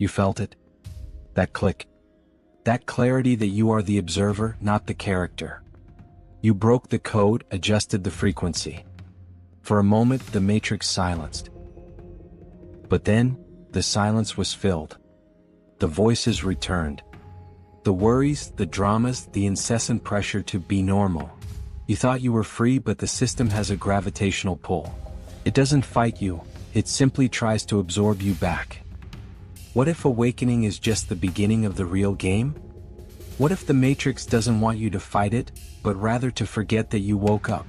You felt it? That click. That clarity that you are the observer, not the character. You broke the code, adjusted the frequency. For a moment, the matrix silenced. But then, the silence was filled. The voices returned. The worries, the dramas, the incessant pressure to be normal. You thought you were free, but the system has a gravitational pull. It doesn't fight you, it simply tries to absorb you back. What if awakening is just the beginning of the real game? What if the matrix doesn't want you to fight it, but rather to forget that you woke up?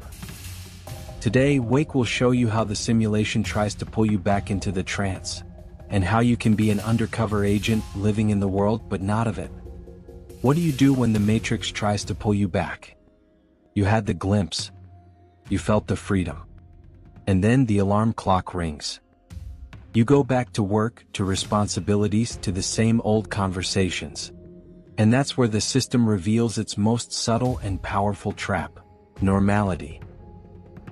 Today, Wake will show you how the simulation tries to pull you back into the trance, and how you can be an undercover agent living in the world but not of it. What do you do when the matrix tries to pull you back? You had the glimpse. You felt the freedom. And then the alarm clock rings. You go back to work, to responsibilities, to the same old conversations. And that's where the system reveals its most subtle and powerful trap: normality.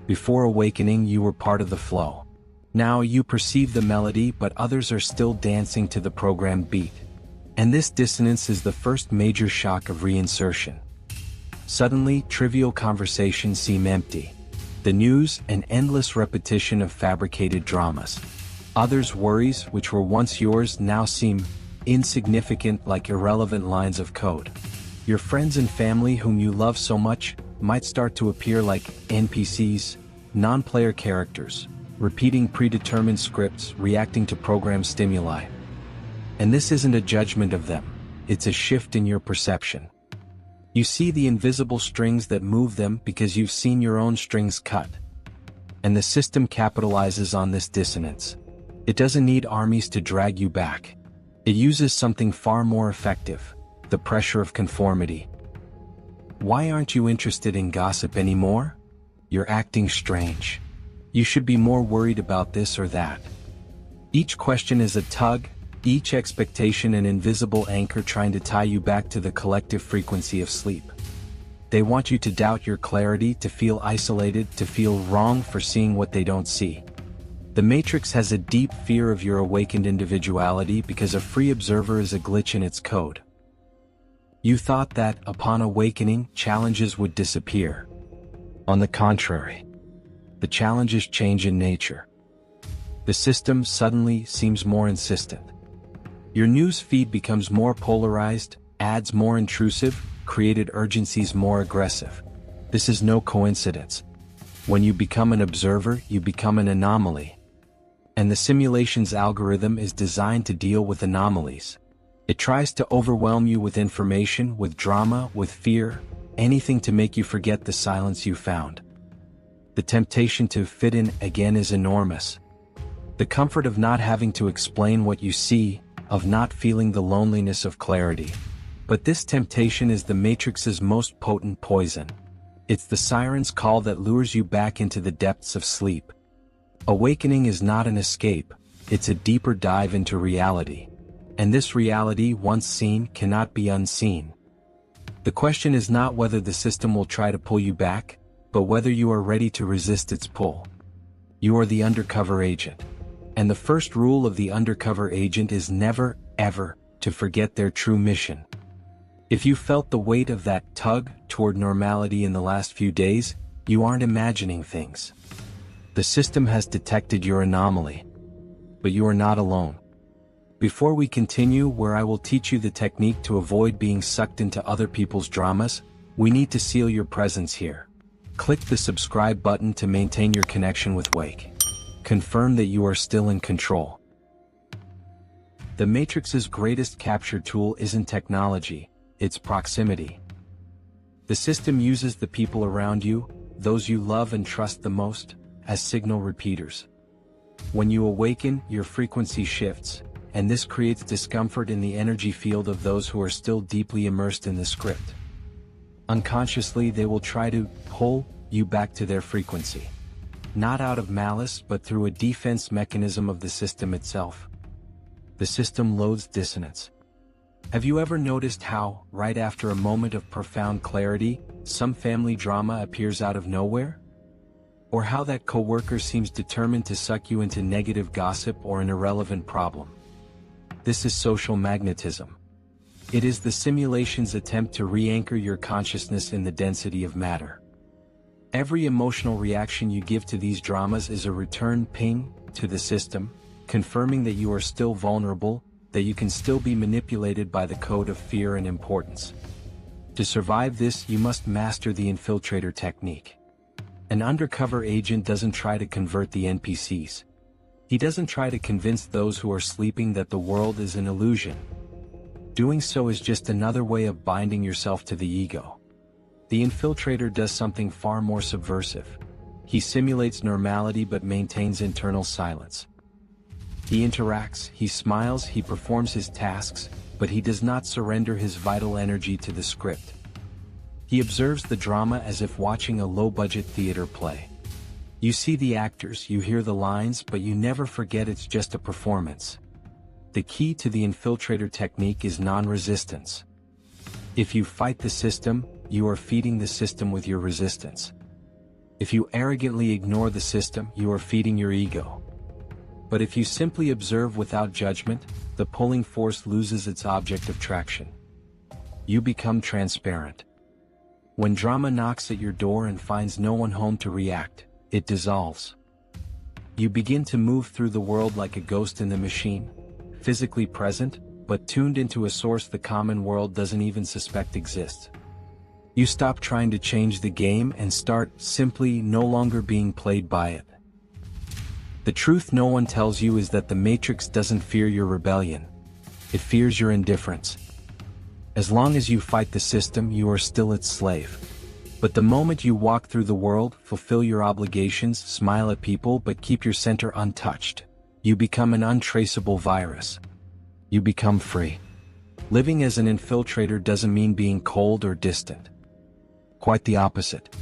Before awakening, you were part of the flow. Now you perceive the melody, but others are still dancing to the program beat. And this dissonance is the first major shock of reinsertion. Suddenly, trivial conversations seem empty. The news, an endless repetition of fabricated dramas. Others' worries, which were once yours, now seem insignificant, like irrelevant lines of code. Your friends and family whom you love so much might start to appear like NPCs, non-player characters, repeating predetermined scripts, reacting to program stimuli. And this isn't a judgment of them, it's a shift in your perception. You see the invisible strings that move them because you've seen your own strings cut. And the system capitalizes on this dissonance. It doesn't need armies to drag you back. It uses something far more effective: the pressure of conformity. Why aren't you interested in gossip anymore? You're acting strange. You should be more worried about this or that. Each question is a tug, each expectation an invisible anchor trying to tie you back to the collective frequency of sleep. They want you to doubt your clarity, to feel isolated, to feel wrong for seeing what they don't see. The Matrix has a deep fear of your awakened individuality because a free observer is a glitch in its code. You thought that, upon awakening, challenges would disappear. On the contrary, the challenges change in nature. The system suddenly seems more insistent. Your news feed becomes more polarized, ads more intrusive, created urgencies more aggressive. This is no coincidence. When you become an observer, you become an anomaly. And the simulation's algorithm is designed to deal with anomalies. It tries to overwhelm you with information, with drama, with fear, anything to make you forget the silence you found. The temptation to fit in again is enormous. The comfort of not having to explain what you see, of not feeling the loneliness of clarity. But this temptation is the Matrix's most potent poison. It's the siren's call that lures you back into the depths of sleep. Awakening is not an escape, it's a deeper dive into reality. And this reality, once seen, cannot be unseen. The question is not whether the system will try to pull you back, but whether you are ready to resist its pull. You are the undercover agent. And the first rule of the undercover agent is never, ever, to forget their true mission. If you felt the weight of that tug toward normality in the last few days, you aren't imagining things. The system has detected your anomaly. But you are not alone. Before we continue, where I will teach you the technique to avoid being sucked into other people's dramas, we need to seal your presence here. Click the subscribe button to maintain your connection with Wake. Confirm that you are still in control. The Matrix's greatest capture tool isn't technology, it's proximity. The system uses the people around you, those you love and trust the most, as signal repeaters. When you awaken, your frequency shifts, and this creates discomfort in the energy field of those who are still deeply immersed in the script. Unconsciously, they will try to pull you back to their frequency. Not out of malice, but through a defense mechanism of the system itself. The system loads dissonance. Have you ever noticed how, right after a moment of profound clarity, some family drama appears out of nowhere? Or how that coworker seems determined to suck you into negative gossip or an irrelevant problem? This is social magnetism. It is the simulation's attempt to re-anchor your consciousness in the density of matter. Every emotional reaction you give to these dramas is a return ping to the system, confirming that you are still vulnerable, that you can still be manipulated by the code of fear and importance. To survive this, you must master the Infiltrator Technique. An undercover agent doesn't try to convert the NPCs. He doesn't try to convince those who are sleeping that the world is an illusion. Doing so is just another way of binding yourself to the ego. The Infiltrator does something far more subversive. He simulates normality but maintains internal silence. He interacts, he smiles, he performs his tasks, but he does not surrender his vital energy to the script. He observes the drama as if watching a low-budget theater play. You see the actors, you hear the lines, but you never forget it's just a performance. The key to the Infiltrator Technique is non-resistance. If you fight the system, you are feeding the system with your resistance. If you arrogantly ignore the system, you are feeding your ego. But if you simply observe without judgment, the pulling force loses its object of traction. You become transparent. When drama knocks at your door and finds no one home to react, it dissolves. You begin to move through the world like a ghost in the machine, physically present, but tuned into a source the common world doesn't even suspect exists. You stop trying to change the game and start simply no longer being played by it. The truth no one tells you is that the Matrix doesn't fear your rebellion. It fears your indifference. As long as you fight the system, you are still its slave. But the moment you walk through the world, fulfill your obligations, smile at people but keep your center untouched, you become an untraceable virus. You become free. Living as an infiltrator doesn't mean being cold or distant. Quite the opposite.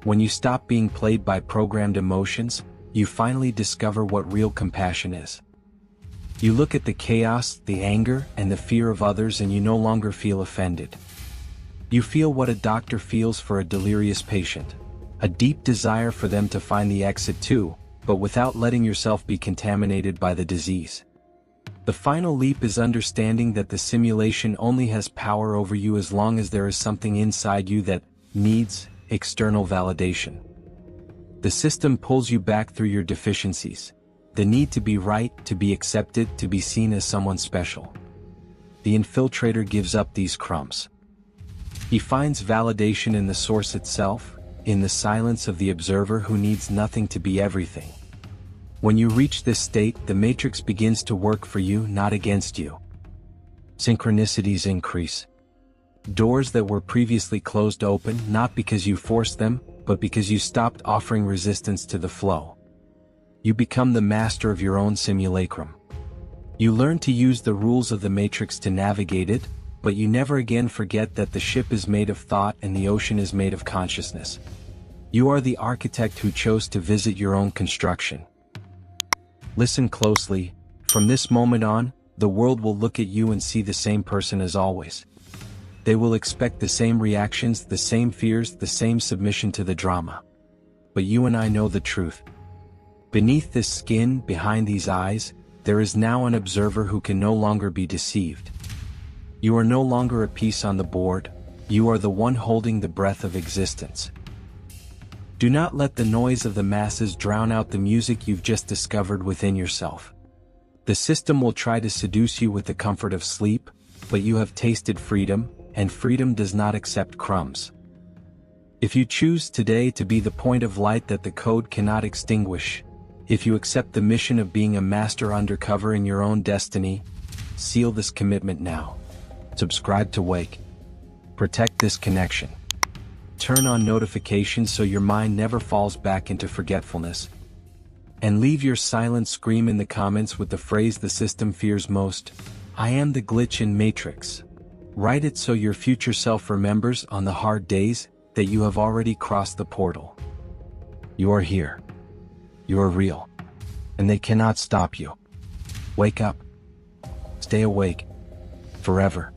When you stop being played by programmed emotions, you finally discover what real compassion is. You look at the chaos, the anger, and the fear of others and you no longer feel offended. You feel what a doctor feels for a delirious patient, a deep desire for them to find the exit too, but without letting yourself be contaminated by the disease. The final leap is understanding that the simulation only has power over you as long as there is something inside you that needs external validation. The system pulls you back through your deficiencies, the need to be right, to be accepted, to be seen as someone special. The infiltrator gives up these crumbs. He finds validation in the source itself, in the silence of the observer who needs nothing to be everything. When you reach this state, the Matrix begins to work for you, not against you. Synchronicities increase. Doors that were previously closed open, not because you forced them, but because you stopped offering resistance to the flow. You become the master of your own simulacrum. You learn to use the rules of the Matrix to navigate it, but you never again forget that the ship is made of thought and the ocean is made of consciousness. You are the architect who chose to visit your own construction. Listen closely. From this moment on, the world will look at you and see the same person as always. They will expect the same reactions, the same fears, the same submission to the drama. But you and I know the truth. Beneath this skin, behind these eyes, there is now an observer who can no longer be deceived. You are no longer a piece on the board, you are the one holding the breath of existence. Do not let the noise of the masses drown out the music you've just discovered within yourself. The system will try to seduce you with the comfort of sleep, but you have tasted freedom, and freedom does not accept crumbs. If you choose today to be the point of light that the code cannot extinguish, if you accept the mission of being a master undercover in your own destiny, seal this commitment now. Subscribe to Wake. Protect this connection. Turn on notifications so your mind never falls back into forgetfulness. And leave your silent scream in the comments with the phrase the system fears most: I am the glitchinthematrix. Write it so your future self remembers on the hard days that you have already crossed the portal. You are here. You are real. And they cannot stop you. Wake up. Stay awake. Forever.